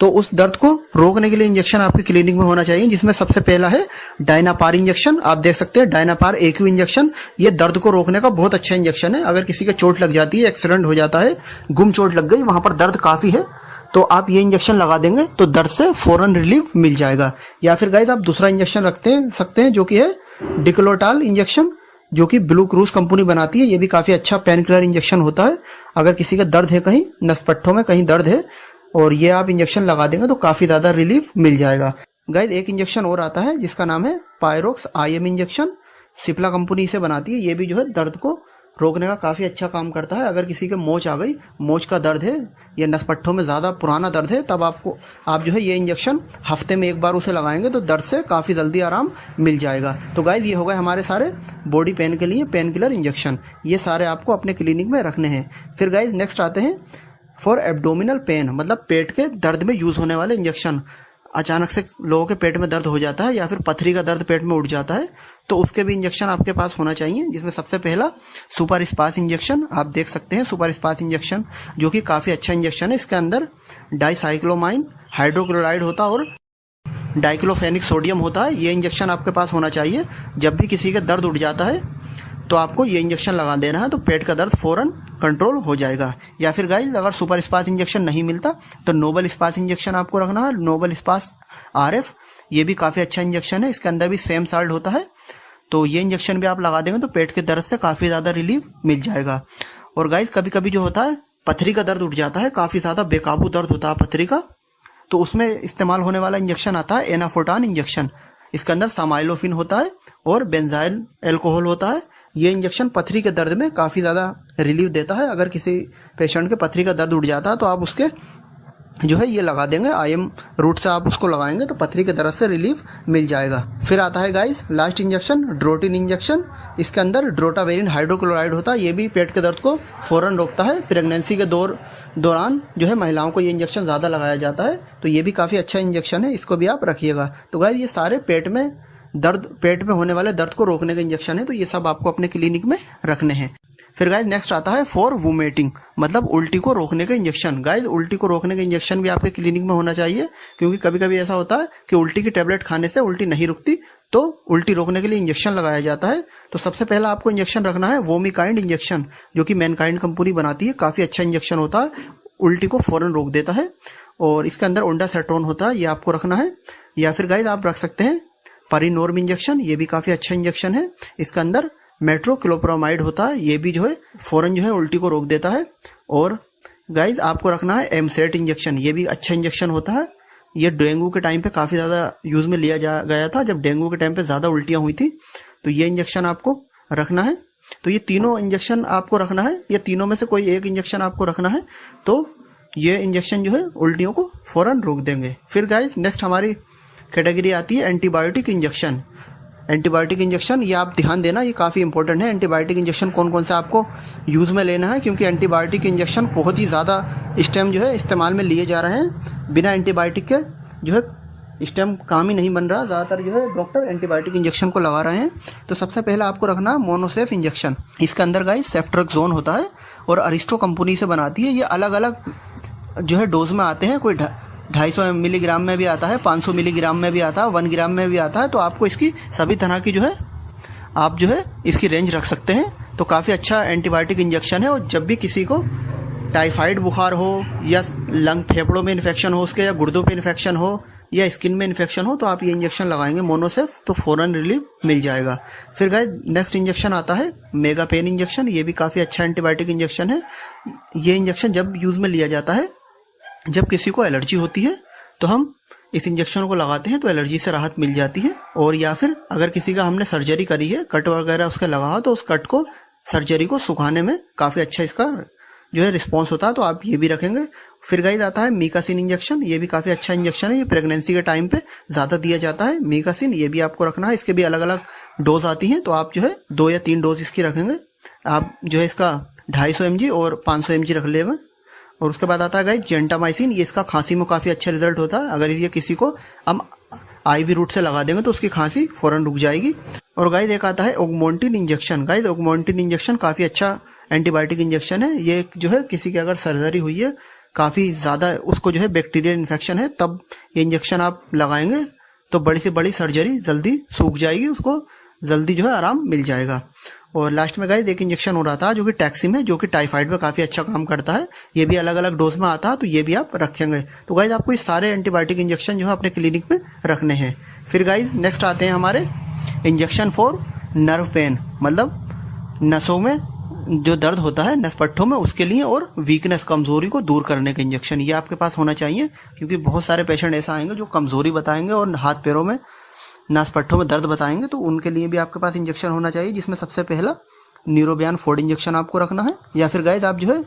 तो उस दर्द को रोकने के लिए इंजेक्शन आपके क्लिनिक में होना चाहिए, जिसमें सबसे पहला है डायनापार इंजेक्शन। आप देख सकते हैं डायनापार AQ इंजेक्शन। ये दर्द को रोकने का बहुत अच्छा इंजेक्शन है। अगर किसी के चोट लग जाती है, एक्सीडेंट हो जाता है, गुम चोट लग गई, वहां पर दर्द काफी है, तो आप ये इंजेक्शन लगा देंगे तो दर्द से फौरन रिलीफ मिल जाएगा। या फिर गाइस आप दूसरा इंजेक्शन सकते हैं जो कि है डिक्लोटाल इंजेक्शन, जो कि ब्लू क्रूज कंपनी बनाती है। ये भी काफी अच्छा पेन किलर इंजेक्शन होता है। अगर किसी का दर्द है, कहीं नसपट्टों में कहीं दर्द है, और ये आप इंजेक्शन लगा देंगे तो काफी ज्यादा रिलीफ मिल जाएगा। गाइस एक इंजेक्शन और आता है जिसका नाम है पायरोक्स IM इंजेक्शन। सिप्ला कंपनी इसे बनाती है। ये भी जो है दर्द को रोकने का काफी अच्छा काम करता है। अगर किसी के मोच आ गई, मोच का दर्द है या नसपट्टों में ज्यादा पुराना दर्द है, तब आप जो है ये इंजेक्शन हफ्ते में एक बार उसे लगाएंगे तो दर्द से काफी जल्दी आराम मिल जाएगा। तो गाइस ये हो गए हमारे सारे बॉडी पेन के लिए पेन किलर इंजेक्शन। ये सारे आपको अपने क्लिनिक में रखने हैं। फिर गाइस नेक्स्ट आते हैं फॉर एब्डोमिनल पेन, मतलब पेट के दर्द में यूज होने वाले इंजेक्शन। अचानक से लोगों के पेट में दर्द हो जाता है या फिर पथरी का दर्द पेट में उठ जाता है, तो उसके भी इंजेक्शन आपके पास होना चाहिए, जिसमें सबसे पहला सुपर स्पास इंजेक्शन। आप देख सकते हैं सुपर स्पास इंजेक्शन, जो कि काफ़ी अच्छा इंजेक्शन है। इसके अंदर डाइसाइक्लोमाइन हाइड्रोक्लोराइड होता है और डाइक्लोफेनिक सोडियम होता है। ये इंजेक्शन आपके पास होना चाहिए। जब भी किसी का दर्द उठ जाता है तो आपको ये इंजेक्शन लगा देना है, तो पेट का दर्द फौरन कंट्रोल हो जाएगा। या फिर गाइस अगर सुपर स्पास इंजेक्शन नहीं मिलता तो नोबल स्पास इंजेक्शन आपको रखना है। नोबल स्पास RF, ये भी काफ़ी अच्छा इंजेक्शन है। इसके अंदर भी सेम साल्ट होता है, तो ये इंजेक्शन भी आप लगा देंगे तो पेट के दर्द से काफ़ी ज़्यादा रिलीफ मिल जाएगा। और गाइस कभी कभी जो होता है पथरी का दर्द उठ जाता है, काफ़ी ज़्यादा बेकाबू दर्द होता है पथरी का, तो उसमें इस्तेमाल होने वाला इंजेक्शन आता है एनाफोर्टान इंजेक्शन। इसके अंदर सामाइलोफिन होता है और बेंजाइल एल्कोहल होता है। ये इंजेक्शन पथरी के दर्द में काफ़ी ज़्यादा रिलीफ देता है। अगर किसी पेशेंट के पथरी का दर्द उठ जाता है तो आप उसके जो है ये लगा देंगे। IM रूट से आप उसको लगाएंगे तो पथरी के दर्द से रिलीफ मिल जाएगा। फिर आता है guys last injection, Drotin injection. इसके अंदर ड्रोटावेरिन हाइड्रोक्लोराइड होता है। ये भी पेट के दर्द को फ़ौरन रोकता है। प्रेगनेंसी के दौरान जो है महिलाओं को ये इंजेक्शन ज़्यादा लगाया जाता है, तो ये भी काफ़ी अच्छा इंजेक्शन है, इसको भी आप रखिएगा। तो गाइस ये सारे पेट में होने वाले दर्द को रोकने के इंजेक्शन है, तो ये सब आपको अपने क्लिनिक में रखने हैं। फिर गाइज नेक्स्ट आता है फॉर वोमिटिंग, मतलब उल्टी को रोकने का इंजेक्शन। गाइज उल्टी को रोकने का इंजेक्शन भी आपके क्लिनिक में होना चाहिए, क्योंकि कभी कभी ऐसा होता है कि उल्टी की टेबलेट खाने से उल्टी नहीं रुकती, तो उल्टी रोकने के लिए इंजेक्शन लगाया जाता है। तो सबसे पहला आपको इंजेक्शन रखना है वोमिकाइंड इंजेक्शन, जो कि मैनकाइंड कंपनी बनाती है। काफ़ी अच्छा इंजेक्शन होता है, उल्टी को फौरन रोक देता है। और इसके अंदर ओंडासेट्रोन होता है, ये आपको रखना है। या फिर गाइज आप रख सकते हैं परिनोर्म इंजेक्शन, ये भी काफ़ी अच्छा इंजेक्शन है। इसके अंदर मेट्रोक्लोप्रामाइड होता है, ये भी जो है फौरन जो है उल्टी को रोक देता है। और गाइज आपको रखना है एमसेट इंजेक्शन, ये भी अच्छा इंजेक्शन होता है। ये डेंगू के टाइम पे काफ़ी ज़्यादा यूज़ में लिया गया था, जब डेंगू के टाइम पे ज़्यादा उल्टियाँ हुई थी, तो ये इंजेक्शन आपको रखना है। तो ये तीनों इंजेक्शन आपको रखना है, या तीनों में से कोई एक इंजेक्शन आपको रखना है, तो ये इंजेक्शन जो है उल्टियों को फौरन रोक देंगे। फिर गाइज नेक्स्ट हमारी कैटेगरी आती है एंटीबायोटिक इंजेक्शन। एंटीबायोटिक इंजेक्शन ये आप ध्यान देना, ये काफ़ी इंपॉर्टेंट है। एंटीबायोटिक इंजेक्शन कौन कौन सा आपको यूज़ में लेना है, क्योंकि एंटीबायोटिक इंजेक्शन बहुत ही ज़्यादा इस टाइम जो है इस्तेमाल में लिए जा रहे हैं। बिना एंटीबायोटिक के जो है इस टाइम काम ही नहीं बन रहा, ज़्यादातर जो है डॉक्टर एंटीबायोटिक इंजेक्शन को लगा रहे हैं। तो सबसे पहले आपको रखना मोनोसेफ इंजेक्शन। इसके अंदर गाइस सेफ्ट्रेक्सोन होता है और अरिस्टो कंपनी से बनाती है। ये अलग अलग जो है डोज में आते हैं, कोई 250 मिलीग्राम में भी आता है, 500 मिलीग्राम में भी आता है, 1 ग्राम में भी आता है। तो आपको इसकी सभी तरह की जो है आप जो है इसकी रेंज रख सकते हैं। तो काफ़ी अच्छा एंटीबायोटिक इंजेक्शन है। और जब भी किसी को टाइफाइड बुखार हो, या लंग फेफड़ों में इन्फेक्शन हो उसके, या गुर्दों पे इन्फेक्शन हो, या स्किन में इन्फेक्शन हो, तो आप ये इंजेक्शन लगाएंगे मोनोसेफ, तो फ़ौरन रिलीफ मिल जाएगा। फिर गाइस नेक्स्ट इंजेक्शन आता है मेगा पेन इंजेक्शन। ये भी काफ़ी अच्छा एंटीबायोटिक इंजेक्शन है। ये इंजेक्शन जब यूज़ में लिया जाता है, जब किसी को एलर्जी होती है, तो हम इस इंजेक्शन को लगाते हैं तो एलर्जी से राहत मिल जाती है। और या फिर अगर किसी का हमने सर्जरी करी है, कट वगैरह उसके लगा हो, तो उस कट को सर्जरी को सुखाने में काफ़ी अच्छा इसका जो है रिस्पॉन्स होता है, तो आप ये भी रखेंगे। फिर गाइस आता है मीकासिन इंजेक्शन। ये भी काफ़ी अच्छा इंजेक्शन है, ये प्रेगनेंसी के टाइम पे ज़्यादा दिया जाता है। मीकासिन ये भी आपको रखना है। इसके भी अलग अलग डोज आती हैं, तो आप जो है 2 या 3 डोज इसकी रखेंगे। आप जो है इसका 250 mg और 500 mg रख लेगा। और उसके बाद आता है गाइस जेंटामाइसिन। ये इसका खांसी में काफ़ी अच्छा रिजल्ट होता है। अगर ये किसी को हम IV रूट से लगा देंगे तो उसकी खांसी फ़ौरन रुक जाएगी। और गाइस एक आता है ओगमोंटिन इंजेक्शन। गाइस ओगमोंटिन इंजेक्शन काफ़ी अच्छा एंटीबायोटिक इंजेक्शन है। ये जो है किसी की अगर सर्जरी हुई है, काफ़ी ज़्यादा उसको जो है बैक्टीरियल इन्फेक्शन है, तब ये इंजेक्शन आप लगाएंगे तो बड़ी से बड़ी सर्जरी जल्दी सूख जाएगी, उसको जल्दी जो है आराम मिल जाएगा। और लास्ट में गाइस एक इंजेक्शन हो रहा था जो कि टैक्सिम है, जो कि टाइफाइड में काफ़ी अच्छा काम करता है। ये भी अलग अलग डोज में आता है, तो ये भी आप रखेंगे। तो गाइस आपको ये सारे एंटीबायोटिक इंजेक्शन जो है अपने क्लिनिक में रखने हैं। फिर गाइस नेक्स्ट आते हैं हमारे इंजेक्शन फॉर नर्व पेन, मतलब नसों में जो दर्द होता है नसपट्टों में, उसके लिए, और वीकनेस कमज़ोरी को दूर करने का इंजेक्शन ये आपके पास होना चाहिए। क्योंकि बहुत सारे पेशेंट ऐसा आएंगे जो कमज़ोरी बताएंगे और हाथ पैरों में नसपट्टों में दर्द बताएंगे, तो उनके लिए भी आपके पास इंजेक्शन होना चाहिए, जिसमें सबसे पहला न्यूरोबियान फोर्ड इंजेक्शन आपको रखना है। या फिर गाइस आप जो है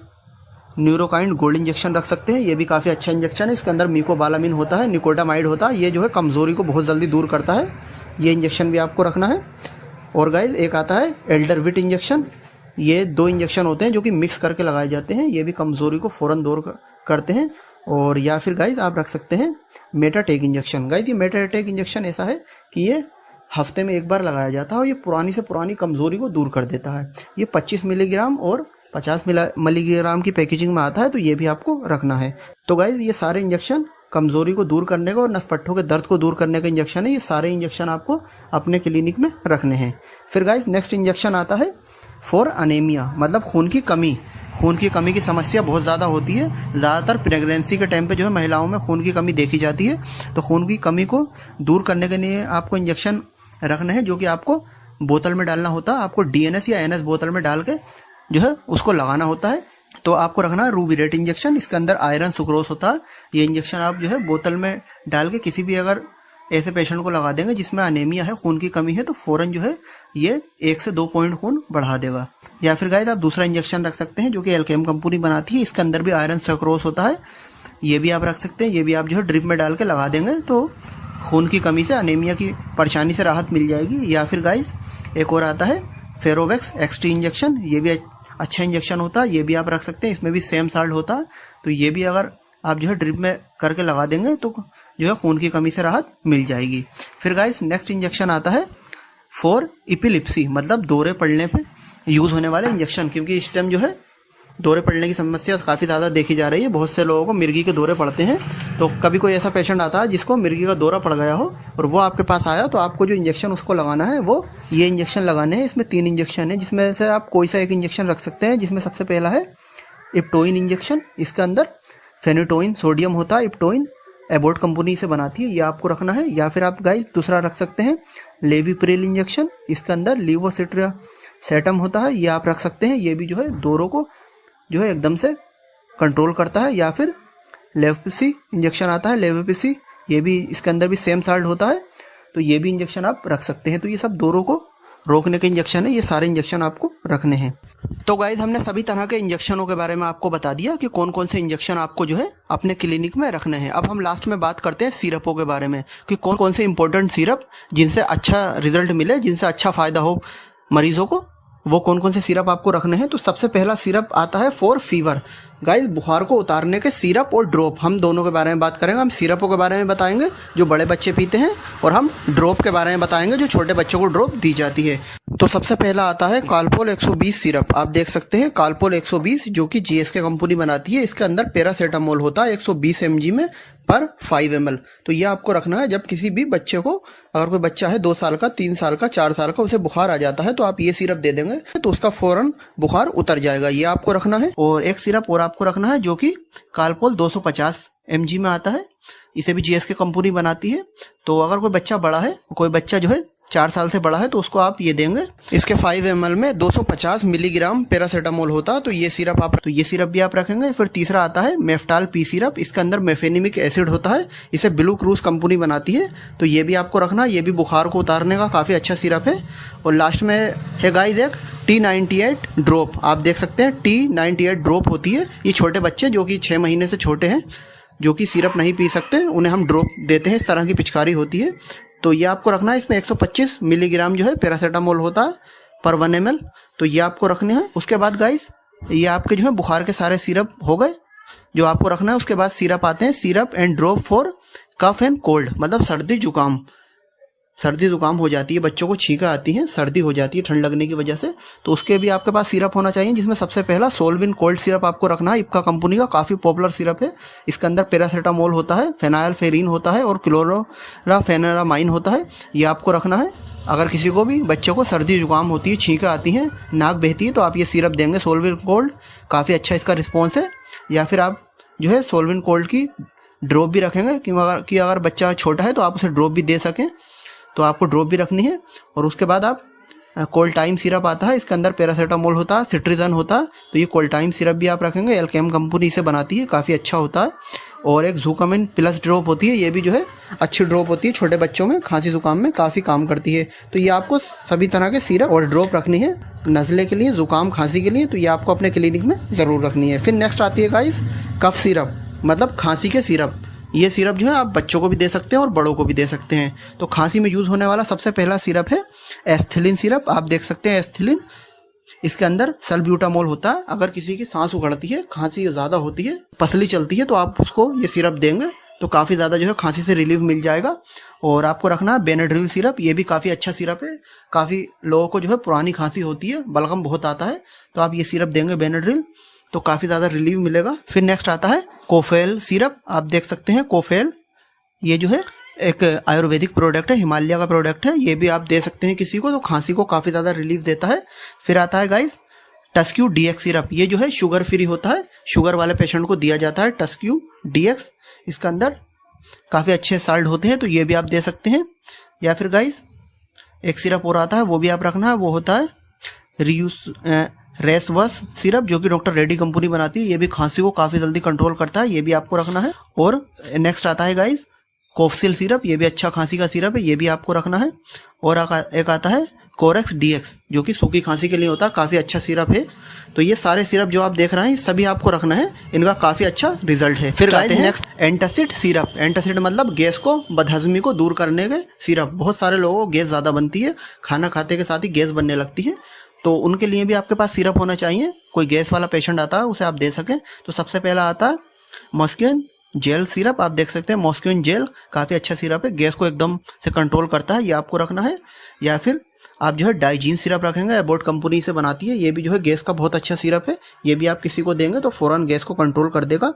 न्यूरोकाइंड गोल्ड इंजेक्शन रख सकते हैं। ये भी काफ़ी अच्छा इंजेक्शन है। इसके अंदर मिकोबालामिन होता है, निकोटामाइड होता है, ये जो है कमज़ोरी को बहुत जल्दी दूर करता है। ये इंजेक्शन भी आपको रखना है। और गाइस एक आता है एल्डरविट इंजेक्शन। ये 2 इंजेक्शन होते हैं जो कि मिक्स करके लगाए जाते हैं, ये भी कमज़ोरी को फ़ौरन दूर करते हैं। और या फिर गाइस आप रख सकते हैं मेटाटेक इंजेक्शन। गाइस ये मेटाटेक इंजेक्शन ऐसा है कि ये हफ्ते में 1 बार लगाया जाता है और ये पुरानी से पुरानी कमज़ोरी को दूर कर देता है। ये 25 मिलीग्राम और 50 मिलीग्राम की पैकेजिंग में आता है, तो ये भी आपको रखना है। तो गाइस ये सारे इंजेक्शन कमज़ोरी को दूर करने का और नसपट्टों के दर्द को दूर करने का इंजेक्शन है। ये सारे इंजेक्शन आपको अपने क्लिनिक में रखने हैं। फिर गाइस नेक्स्ट इंजेक्शन आता है फॉर अनेमिया, मतलब खून की कमी। खून की कमी की समस्या बहुत ज़्यादा होती है। ज़्यादातर प्रेगनेंसी के टाइम पे जो है महिलाओं में खून की कमी देखी जाती है। तो खून की कमी को दूर करने के लिए आपको इंजेक्शन रखना है, जो कि आपको बोतल में डालना होता है। आपको DNS या NS बोतल में डाल के जो है उसको लगाना होता है। तो आपको रखना है रूबिरेट इंजेक्शन। इसके अंदर आयरन सुक्रोज होता है। ये इंजेक्शन आप जो है बोतल में डाल के किसी भी अगर ऐसे पेशेंट को लगा देंगे जिसमें अनेमिया है, खून की कमी है, तो फौरन जो है ये 1 से 2 पॉइंट खून बढ़ा देगा। या फिर गाइस आप दूसरा इंजेक्शन रख सकते हैं जो कि एल्केम कंपनी बनाती है, इसके अंदर भी आयरन सुक्रोज होता है, ये भी आप रख सकते हैं। ये भी आप जो है ड्रिप में डाल के लगा देंगे तो खून की कमी से, अनेमिया की परेशानी से राहत मिल जाएगी। या फिर गाइस एक और आता है फेरोवेक्स एक्सटी इंजेक्शन, ये भी अच्छा इंजेक्शन होता है, ये भी आप रख सकते हैं, इसमें भी सेम साल्ट होता है, तो ये भी अगर आप जो है ड्रिप में करके लगा देंगे तो जो है खून की कमी से राहत मिल जाएगी। फिर गाइस नेक्स्ट इंजेक्शन आता है फॉर एपिलेप्सी, मतलब दौरे पड़ने पे यूज़ होने वाले इंजेक्शन, क्योंकि इस टाइम जो है दौरे पड़ने की समस्या काफ़ी ज़्यादा देखी जा रही है। बहुत से लोगों को मिर्गी के दौरे पड़ते हैं, तो कभी कोई ऐसा पेशेंट आता है जिसको मिर्गी का दौरा पड़ गया हो और वो आपके पास आया, तो आपको जो इंजेक्शन उसको लगाना है वो ये इंजेक्शन लगाने हैं। इसमें 3 इंजेक्शन है, जिसमें से आप कोई सा एक इंजेक्शन रख सकते हैं, जिसमें सबसे पहला है इप्टोइन इंजेक्शन। इसके अंदर फेनिटोइन सोडियम होता है, इप्टोइन एबोट कंपनी से बनाती है, ये आपको रखना है। या फिर आप गाइस दूसरा रख सकते हैं लेविप्रिल इंजेक्शन, इसके अंदर लीवोसिट्रासेटम होता है, ये आप रख सकते हैं, ये भी जो है दौरों को जो है एकदम से कंट्रोल करता है। या फिर लेवपिसी इंजेक्शन आता है, लेवपिसी, ये भी इसके अंदर भी सेम साल्ट होता है, तो ये भी इंजेक्शन आप रख सकते हैं। तो ये सब दौरों को रोकने के इंजेक्शन है, ये सारे इंजेक्शन आपको रखने हैं। तो गाइज हमने सभी तरह के इंजेक्शनों के बारे में आपको बता दिया कि कौन कौन से इंजेक्शन आपको जो है अपने क्लिनिक में रखने हैं। अब हम लास्ट में बात करते हैं सिरपों के बारे में कि कौन कौन से इंपॉर्टेंट सिरप जिनसे अच्छा रिजल्ट मिले, जिनसे अच्छा फायदा हो मरीजों को, वो कौन कौन से सिरप आपको रखने हैं। तो सबसे पहला सिरप आता है फॉर फीवर। गाइस बुखार को उतारने के सिरप और ड्रॉप, हम दोनों के बारे में बात करेंगे। हम सिरपों के बारे में बताएंगे जो बड़े बच्चे पीते हैं, और हम ड्रॉप के बारे में बताएंगे जो छोटे बच्चों को ड्रॉप दी जाती है। तो सबसे पहला आता है कालपोल 120 सिरप। आप देख सकते हैं कालपोल 120 जो कि जीएसके कंपनी बनाती है। इसके अंदर पैरासीटामोल होता है 120 mg में पर 5 ml। तो ये आपको रखना है जब किसी भी बच्चे को, अगर कोई बच्चा है 2 साल का, 3 साल का, 4 साल का, उसे बुखार आ जाता है तो आप ये सिरप दे देंगे तो उसका फौरन बुखार उतर जाएगा, ये आपको रखना है। और एक सिरप और आपको रखना है जो कि कालपोल 250 mg में आता है, इसे भी जीएसके कंपनी बनाती है। तो अगर कोई बच्चा बड़ा है, कोई बच्चा जो है 4 साल से बड़ा है, तो उसको आप ये देंगे। इसके 5 ml में 250 मिलीग्राम पैरासीटामोल होता है, तो ये सिरप भी आप रखेंगे। फिर तीसरा आता है मेफ्टाल पी सिरप, इसके अंदर मेफेनिमिक एसिड होता है, इसे ब्लू क्रूज कंपनी बनाती है, तो ये भी आपको रखना, ये भी बुखार को उतारने का काफ़ी अच्छा सिरप है। और लास्ट में है गाइस एक T98 ड्रॉप। आप देख सकते हैं T98 ड्रॉप होती है, ये छोटे बच्चे जो कि 6 महीने से छोटे हैं, जो कि सिरप नहीं पी सकते, उन्हें हम ड्रॉप देते हैं, इस तरह की पिचकारी होती है। तो ये आपको रखना है, इसमें 125 मिलीग्राम जो है पैरासीटामोल होता है पर 1 ml, तो ये आपको रखने हैं। उसके बाद गाइस ये आपके जो है बुखार के सारे सिरप हो गए जो आपको रखना है। उसके बाद सिरप आते हैं syrup and drop for cough and cold, मतलब सर्दी जुकाम हो जाती है, बच्चों को छींका आती है, सर्दी हो जाती है ठंड लगने की वजह से, तो उसके भी आपके पास सिरप होना चाहिए, जिसमें सबसे पहला सोलविन कोल्ड सिरप आपको रखना है। इप्का कंपनी का काफ़ी पॉपुलर सिरप है, इसके अंदर पैरासीटामोल होता है, फेनाइलफेरिन होता है और क्लोरोफेनेरामाइन होता है, ये आपको रखना है। अगर किसी को भी बच्चों को सर्दी जुकाम होती है, छींका आती है, नाक बहती है, तो आप ये सिरप देंगे सोलविन कोल्ड, काफ़ी अच्छा इसका रिस्पॉन्स है। या फिर आप जो है सोलविन कोल्ड की ड्रॉप भी रखेंगे कि अगर बच्चा छोटा है तो आप उसे ड्रॉप भी दे सकें, तो आपको ड्रॉप भी रखनी है। और उसके बाद आप कोल्टाइम सिरप आता है, इसके अंदर पैरासीटामोल होता है, सिट्रिजन होता है, तो ये कोल्टाइम सिरप भी आप रखेंगे, एल्केम कंपनी से बनाती है, काफ़ी अच्छा होता है। और एक जूकामिन प्लस ड्रॉप होती है, ये भी जो है अच्छी ड्रॉप होती है, छोटे बच्चों में खांसी जुकाम में काफ़ी काम करती है। तो ये आपको सभी तरह के सिरप और ड्रॉप रखनी है नज़ले के लिए, जुकाम खांसी के लिए, तो ये आपको अपने क्लिनिक में ज़रूर रखनी है। फिर नेक्स्ट आती है गाइस कफ सिरप, मतलब खांसी के सिरप। ये सिरप जो है आप बच्चों को भी दे सकते हैं और बड़ों को भी दे सकते हैं। तो खांसी में यूज़ होने वाला सबसे पहला सिरप है एस्थेलिन सिरप। आप देख सकते हैं एस्थेलिन, इसके अंदर सल्ब्यूटामोल होता है। अगर किसी की सांस उखड़ती है, खांसी ज़्यादा होती है, पसली चलती है, तो आप उसको ये सिरप देंगे तो काफ़ी ज़्यादा जो है खांसी से रिलीफ मिल जाएगा। और आपको रखना है बेनाड्रिल सिरप, ये भी काफ़ी अच्छा सिरप है। काफ़ी लोगों को जो है पुरानी खांसी होती है, बलगम बहुत आता है, तो आप ये सिरप देंगे बेनाड्रिल, तो काफ़ी ज़्यादा रिलीफ मिलेगा। फिर नेक्स्ट आता है कोफेल सिरप। आप देख सकते हैं कोफेल, ये जो है एक आयुर्वेदिक प्रोडक्ट है, हिमालय का प्रोडक्ट है, ये भी आप दे सकते हैं किसी को, तो खांसी को काफ़ी ज़्यादा रिलीफ देता है। फिर आता है गाइस टस्क्यू डीएक्स सिरप, ये जो है शुगर फ्री होता है, शुगर वाले पेशेंट को दिया जाता है टस्क्यू डीएक्स, इसके अंदर काफ़ी अच्छे साल्ट होते हैं, तो ये भी आप दे सकते हैं। या फिर गाइस एक सिरप और आता है, वो भी आप रखना है, वो होता है रेसवस सिरप, जो कि डॉक्टर रेड्डी कंपनी बनाती है, ये भी खांसी को काफ़ी जल्दी कंट्रोल करता है, ये भी आपको रखना है। और नेक्स्ट आता है गाइस कोफ्सिल सिरप, ये भी अच्छा खांसी का सिरप है, ये भी आपको रखना है। और एक आता है कोरेक्स डीएक्स, जो कि सूखी खांसी के लिए होता है, काफ़ी अच्छा सिरप है। तो ये सारे सिरप जो आप देख रहे हैं सभी आपको रखना है, इनका काफ़ी अच्छा रिजल्ट है। फिर आते हैं नेक्स्ट एंटासिड सिरप। एंटासिड मतलब गैस को, बदहजमी को दूर करने के सिरप। बहुत सारे लोगों को गैस ज़्यादा बनती है, खाना खाते के साथ ही गैस बनने लगती है, तो उनके लिए भी आपके पास सिरप होना चाहिए। कोई गैस वाला पेशेंट आता है उसे आप दे सकें। तो सबसे पहला आता है मॉस्किन जेल सिरप। आप देख सकते हैं मॉस्किन जेल काफ़ी अच्छा सिरप है, गैस को एकदम से कंट्रोल करता है, ये आपको रखना है। या फिर आप जो है डाइजीन सिरप रखेंगे, एबोट कंपनी से बनाती है, ये भी जो है गैस का बहुत अच्छा सिरप है, ये भी आप किसी को देंगे तो फ़ौरन गैस को कंट्रोल कर देगा।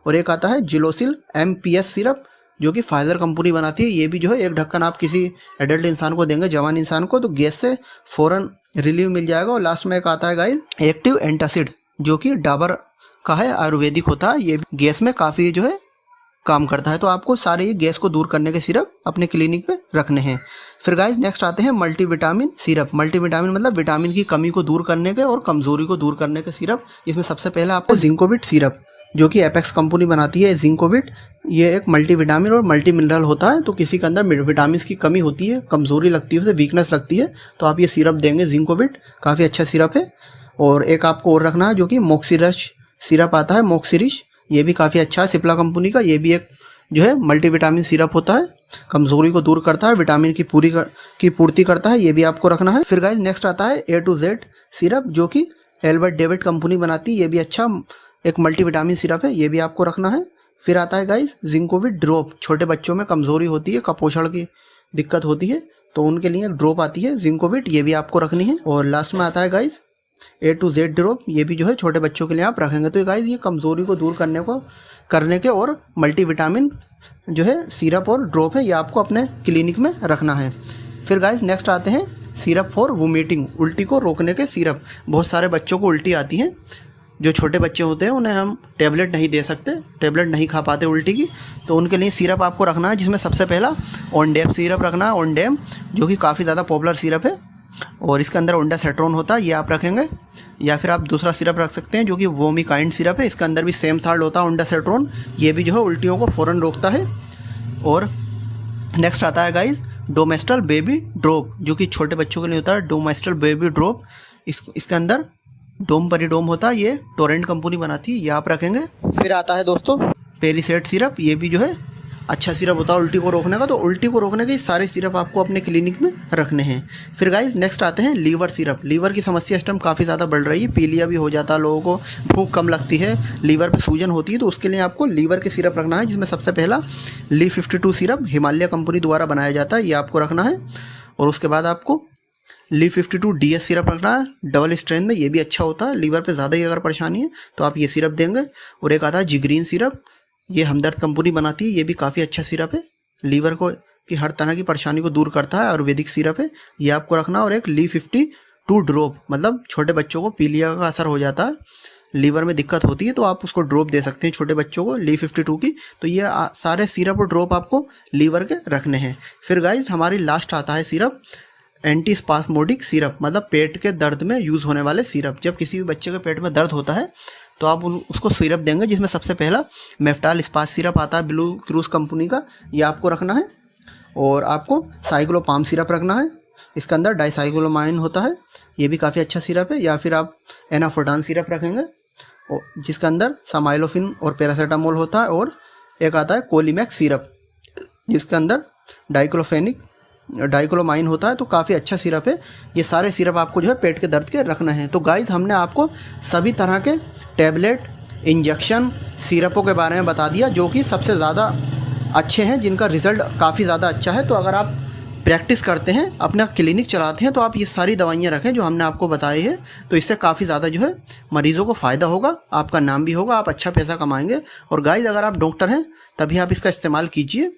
और एक आता है जिलोसिल MPS सिरप, जो कि फाइजर कंपनी बनाती है, ये भी जो है एक ढक्कन आप किसी एडल्ट इंसान को देंगे, जवान इंसान को, तो गैस से फ़ौरन रिलीव मिल जाएगा। और लास्ट में एक आता है गाइस एक्टिव एंटासिड, जो कि डाबर का है, आयुर्वेदिक होता है, ये गैस में काफ़ी जो है काम करता है। तो आपको सारे ये गैस को दूर करने के सिरप अपने क्लिनिक में रखने हैं। फिर गाइस नेक्स्ट आते हैं मल्टीविटामिन सिरप। मल्टीविटामिन मतलब विटामिन की कमी को दूर करने के और कमजोरी को दूर करने के सिरप। इसमें सबसे पहला आपको जिंकोविट सिरप, जो कि एपेक्स कंपनी बनाती है। जिंकोविट ये एक मल्टीविटामिन और मल्टी मिनरल होता है, तो किसी के अंदर विटामिन की कमी होती है, कमजोरी लगती है, उसे वीकनेस लगती है, तो आप ये सिरप देंगे जिंकोविट, काफ़ी अच्छा सिरप है। और एक आपको और रखना है जो कि मोक्सिरिश सिरप आता है, मोक्सिरिश, ये भी काफ़ी अच्छा है सिप्ला कंपनी का, ये भी एक जो है मल्टीविटामिन सिरप होता है, कमजोरी को दूर करता है, विटामिन की पूर्ति करता है, ये भी आपको रखना है। फिर गाइस नेक्स्ट आता है A to Z सिरप, जो कि एल्बर्ट डेविड कंपनी बनाती है, ये भी अच्छा एक मल्टीविटामिन सिरप है, ये भी आपको रखना है। फिर आता है गाइस जिंकोविट ड्रॉप। छोटे बच्चों में कमजोरी होती है, कुपोषण की दिक्कत होती है, तो उनके लिए ड्रॉप आती है जिंकोविट, ये भी आपको रखनी है। और लास्ट में आता है guys A to Z drop, ये भी जो है छोटे बच्चों के लिए आप रखेंगे। तो गाइस ये कमजोरी को दूर करने के और मल्टीविटामिन जो है सिरप और ड्रॉप है, ये आपको अपने क्लिनिक में रखना है। फिर गाइस नेक्स्ट आते हैं सिरप फॉर वोमिटिंग, उल्टी को रोकने के सिरप। बहुत सारे बच्चों को उल्टी आती है, जो छोटे बच्चे होते हैं उन्हें हम टेबलेट नहीं दे सकते, टेबलेट नहीं खा पाते उल्टी की, तो उनके लिए सिरप आपको रखना है, जिसमें सबसे पहला ओंडेम सिरप रखना है। ओंडेम जो कि काफ़ी ज़्यादा पॉपुलर सिरप है और इसके अंदर ओंडासेट्रोन होता है, ये आप रखेंगे। या फिर आप दूसरा सिरप रख सकते हैं जो कि वोमिकाइंड सिरप है, इसके अंदर भी सेम साल्ट होता है ओंडासेट्रोन, ये भी जो है उल्टियों को फ़ौरन रोकता है। और नेक्स्ट आता है गाइस डोमेस्टल बेबी ड्रॉप, जो कि छोटे बच्चों के लिए होता है, डोमेस्टल बेबी ड्रॉप। इसके अंदर डोम परिडोम होता है, ये टोरेंट कंपनी बनाती है, ये आप रखेंगे। फिर आता है दोस्तों पेरिसेट सिरप, ये भी जो है अच्छा सिरप होता है उल्टी को रोकने का, तो उल्टी को रोकने के सारे सिरप आपको अपने क्लिनिक में रखने हैं। फिर गाइस नेक्स्ट आते हैं लीवर सिरप। लीवर की समस्या इस टाइम काफ़ी ज़्यादा बढ़ रही है, पीलिया भी हो जाता है लोगों को, भूख कम लगती है, लीवर पे सूजन होती है, तो उसके लिए आपको लीवर के सिरप रखना है, जिसमें सबसे पहला Li52 सिरप हिमालय कंपनी द्वारा बनाया जाता है, ये आपको रखना है। और उसके बाद आपको Li52 DS सिरप रखना है डबल स्ट्रेंथ में, ये भी अच्छा होता है, लीवर पे ज़्यादा ही अगर परेशानी है तो आप ये सिरप देंगे। और एक आता है जिग्रीन सिरप, ये हमदर्द कंपनी बनाती है, ये भी काफ़ी अच्छा सिरप है, लीवर को की हर तरह की परेशानी को दूर करता है, आयुर्वेदिक सिरप है, ये आपको रखना। और एक Li52 ड्रॉप, मतलब छोटे बच्चों को पीलिया का असर हो जाता है, लीवर में दिक्कत होती है, तो आप उसको ड्रॉप दे सकते हैं छोटे बच्चों को Li52 की। तो ये सारे सिरप और ड्रॉप आपको लीवर के रखने हैं। फिर गाइस हमारी लास्ट आता है सिरप एंटी स्पास्मोडिक सिरप, मतलब पेट के दर्द में यूज़ होने वाले सिरप। जब किसी भी बच्चे के पेट में दर्द होता है तो आप उसको सिरप देंगे, जिसमें सबसे पहला मेफ्टाल स्पास सिरप आता है ब्लू क्रूज कंपनी का, ये आपको रखना है। और आपको साइक्लोपाम सिरप रखना है, इसके अंदर डाइसाइक्लोमाइन होता है, ये भी काफ़ी अच्छा सिरप है। या फिर आप एनाफोर्टान सिरप रखेंगे, जिसके अंदर सामाइलोफिन और पैरासीटामोल होता है। और एक आता है कोलीमैक्स सिरप, जिसके अंदर डाइक्लोमाइन होता है, तो काफ़ी अच्छा सिरप है। ये सारे सिरप आपको जो है पेट के दर्द के रखना है। तो गाइस हमने आपको सभी तरह के टैबलेट, इंजेक्शन, सिरपों के बारे में बता दिया, जो कि सबसे ज़्यादा अच्छे हैं, जिनका रिज़ल्ट काफ़ी ज़्यादा अच्छा है। तो अगर आप प्रैक्टिस करते हैं, अपना क्लिनिक चलाते हैं, तो आप ये सारी दवाइयाँ रखें जो हमने आपको बताई है, तो इससे काफ़ी ज़्यादा जो है मरीज़ों को फ़ायदा होगा, आपका नाम भी होगा, आप अच्छा पैसा कमाएंगे। और गाइस अगर आप डॉक्टर हैं तभी आप इसका इस्तेमाल कीजिए,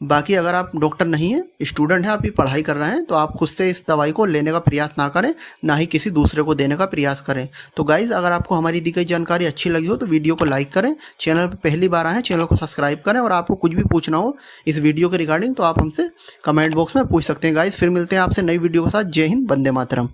बाकी अगर आप डॉक्टर नहीं हैं, स्टूडेंट हैं, आप ये पढ़ाई कर रहे हैं, तो आप खुद से इस दवाई को लेने का प्रयास ना करें, ना ही किसी दूसरे को देने का प्रयास करें। तो गाइज़ अगर आपको हमारी दी गई जानकारी अच्छी लगी हो तो वीडियो को लाइक करें, चैनल पर पहली बार आए हैं चैनल को सब्सक्राइब करें, और आपको कुछ भी पूछना हो इस वीडियो के रिगार्डिंग तो आप हमसे कमेंट बॉक्स में पूछ सकते हैं। गाइज़ फिर मिलते हैं आपसे नई वीडियो के साथ। जय हिंद, वंदे मातरम।